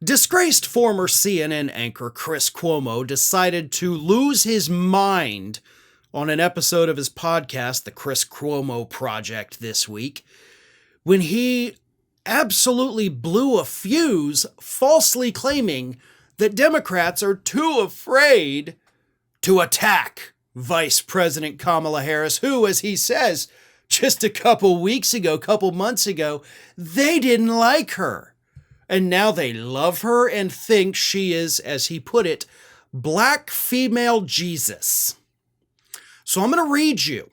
Disgraced former CNN anchor Chris Cuomo decided to lose his mind on an episode of his podcast, The Chris Cuomo Project, this week, when he absolutely blew a fuse, falsely claiming that Democrats are too afraid to attack Vice President Kamala Harris, who, as he says, just a couple months ago, they didn't like her. And now they love her and think she is, as he put it, black female Jesus. So I'm going to read you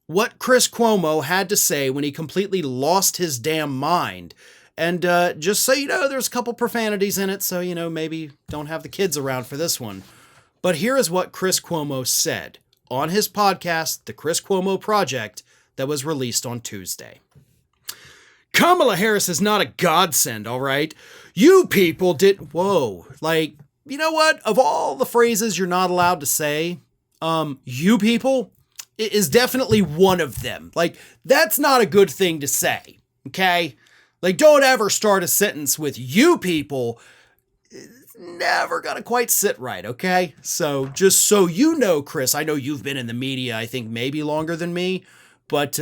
what Chris Cuomo had to say when he completely lost his damn mind. And just so you know, there's a couple profanities in it, so, maybe don't have the kids around for this one. But here is what Chris Cuomo said on his podcast, The Chris Cuomo Project, that was released on Tuesday. Kamala Harris is not a godsend, all right? You people did... Whoa. You know what? Of all the phrases you're not allowed to say, you people is definitely one of them. That's not a good thing to say, okay? Don't ever start a sentence with you people. It's never gonna quite sit right, okay? So, just so you know, Chris, I know you've been in the media, I think, maybe longer than me, but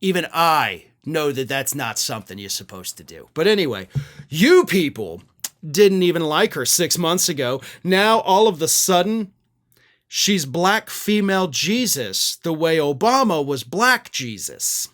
even I know that that's not something you're supposed to do. But anyway, you people didn't even like her 6 months ago. Now, all of a sudden, she's black female Jesus, the way Obama was black Jesus.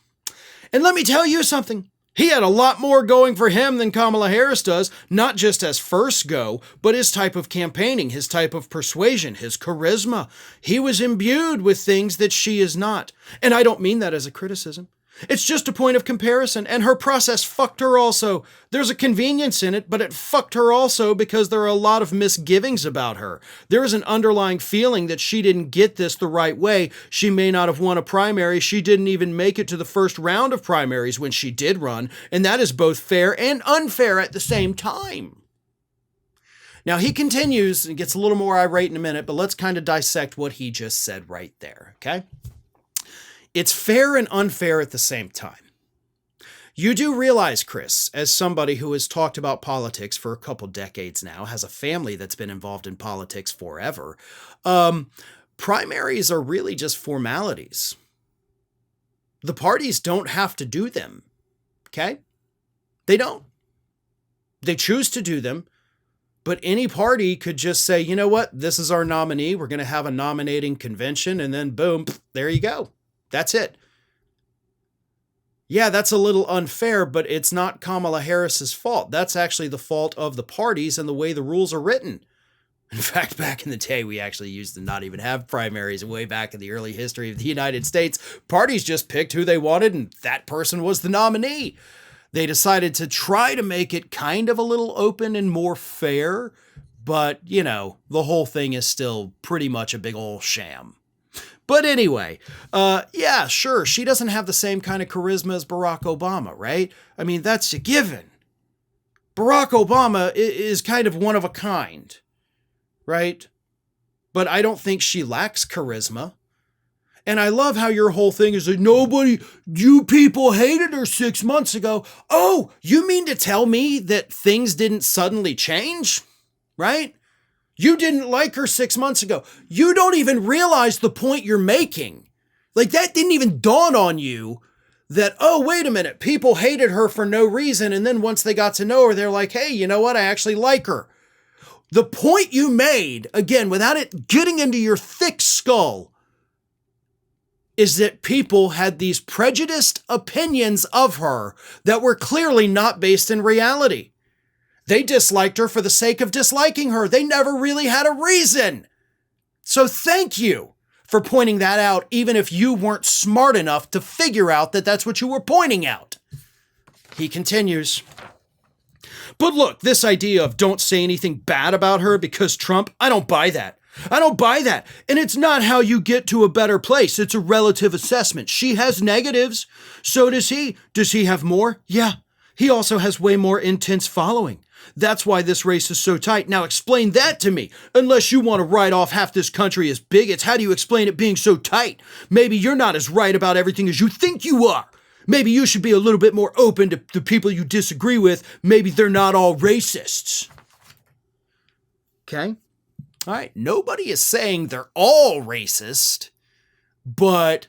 And let me tell you something. He had a lot more going for him than Kamala Harris does, not just as first go, but his type of campaigning, his type of persuasion, his charisma. He was imbued with things that she is not. And I don't mean that as a criticism. It's just a point of comparison, and her process fucked her also. There's a convenience in it, but it fucked her also because there are a lot of misgivings about her. There is an underlying feeling that she didn't get this the right way. She may not have won a primary. She didn't even make it to the first round of primaries when she did run, and that is both fair and unfair at the same time. Now, he continues and gets a little more irate in a minute, but let's kind of dissect what he just said right there, okay? It's fair and unfair at the same time. You do realize, Chris, as somebody who has talked about politics for a couple decades now, has a family that's been involved in politics forever, primaries are really just formalities. The parties don't have to do them, okay? They don't. They choose to do them, but any party could just say, you know what, this is our nominee, we're going to have a nominating convention, and then boom, there you go. That's it. Yeah, that's a little unfair, but it's not Kamala Harris's fault. That's actually the fault of the parties and the way the rules are written. In fact, back in the day, we actually used to not even have primaries. Way back in the early history of the United States, parties just picked who they wanted, and that person was the nominee. They decided to try to make it kind of a little open and more fair, but, the whole thing is still pretty much a big old sham. But anyway, yeah, sure, she doesn't have the same kind of charisma as Barack Obama, right? I mean, that's a given. Barack Obama is kind of one of a kind, right? But I don't think she lacks charisma. And I love how your whole thing is that you people hated her 6 months ago. Oh, you mean to tell me that things didn't suddenly change, right? You didn't like her 6 months ago. You don't even realize the point you're making. That didn't even dawn on you that, oh, wait a minute, people hated her for no reason. And then once they got to know her, they're like, hey, you know what? I actually like her. The point you made, again, without it getting into your thick skull, is that people had these prejudiced opinions of her that were clearly not based in reality. They disliked her for the sake of disliking her. They never really had a reason. So thank you for pointing that out, even if you weren't smart enough to figure out that that's what you were pointing out. He continues. But look, this idea of don't say anything bad about her because Trump, I don't buy that. I don't buy that. And it's not how you get to a better place. It's a relative assessment. She has negatives. So does he. Does he have more? Yeah. He also has way more intense following. That's why this race is so tight. Now explain that to me. Unless you want to write off half this country as bigots, how do you explain it being so tight? Maybe you're not as right about everything as you think you are. Maybe you should be a little bit more open to the people you disagree with. Maybe they're not all racists. Okay? All right, nobody is saying they're all racist, but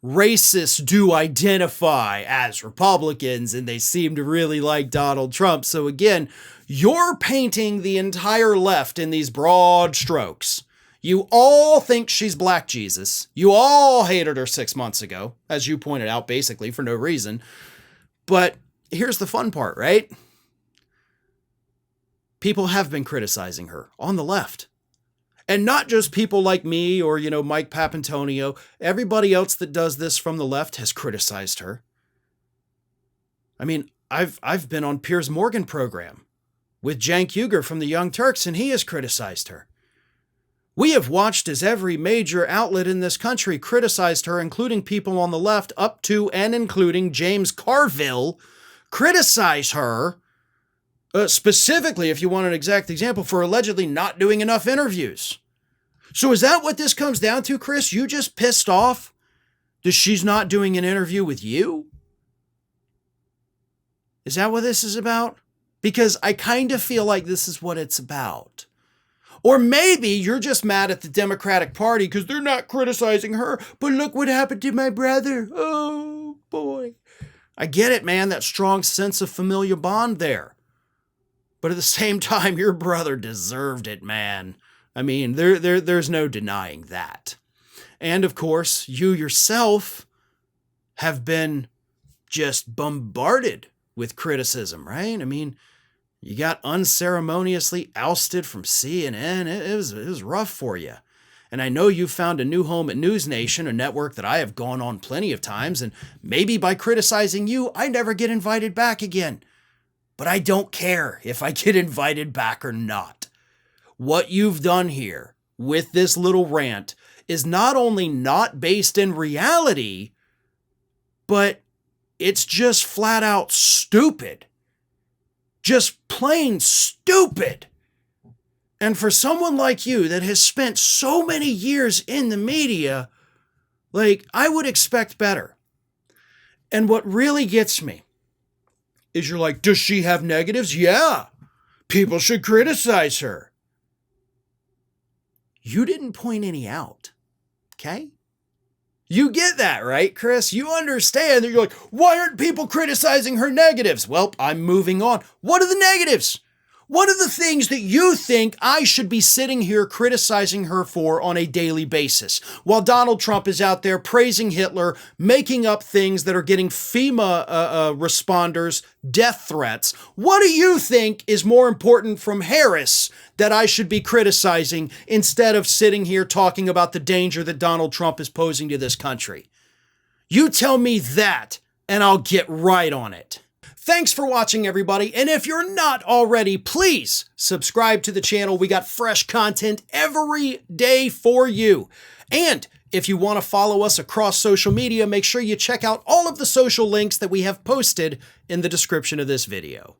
racists do identify as Republicans, and they seem to really like Donald Trump. So again, you're painting the entire left in these broad strokes. You all think she's Black Jesus. You all hated her 6 months ago, as you pointed out, basically for no reason. But here's the fun part, right? People have been criticizing her on the left. And not just people like me or, Mike Papantonio. Everybody else that does this from the left has criticized her. I mean, I've been on Piers Morgan program with Cenk Uygur from the Young Turks, and he has criticized her. We have watched as every major outlet in this country criticized her, including people on the left, up to and including James Carville, criticize her, specifically, if you want an exact example, for allegedly not doing enough interviews. So is that what this comes down to, Chris? You just pissed off that she's not doing an interview with you? Is that what this is about? Because I kind of feel like this is what it's about. Or maybe you're just mad at the Democratic Party because they're not criticizing her, but look what happened to my brother. Oh, boy. I get it, man, that strong sense of familial bond there. But at the same time, your brother deserved it, man. I mean, there's no denying that. And of course, you yourself have been just bombarded with criticism, right? I mean, you got unceremoniously ousted from CNN. It was rough for you. And I know you found a new home at News Nation, a network that I have gone on plenty of times. And maybe by criticizing you, I never get invited back again. But I don't care if I get invited back or not. What you've done here with this little rant is not only not based in reality, but it's just flat out stupid. Just plain stupid. And for someone like you that has spent so many years in the media, I would expect better. And what really gets me is you're like, does she have negatives? Yeah. People should criticize her. You didn't point any out. Okay? You get that, right, Chris? You understand that you're like, why aren't people criticizing her negatives? Well, I'm moving on. What are the negatives? What are the things that you think I should be sitting here criticizing her for on a daily basis while Donald Trump is out there praising Hitler, making up things that are getting FEMA responders death threats? What do you think is more important from Harris that I should be criticizing instead of sitting here talking about the danger that Donald Trump is posing to this country? You tell me that, and I'll get right on it. Thanks for watching, everybody. And if you're not already, please subscribe to the channel. We got fresh content every day for you. And if you want to follow us across social media, make sure you check out all of the social links that we have posted in the description of this video.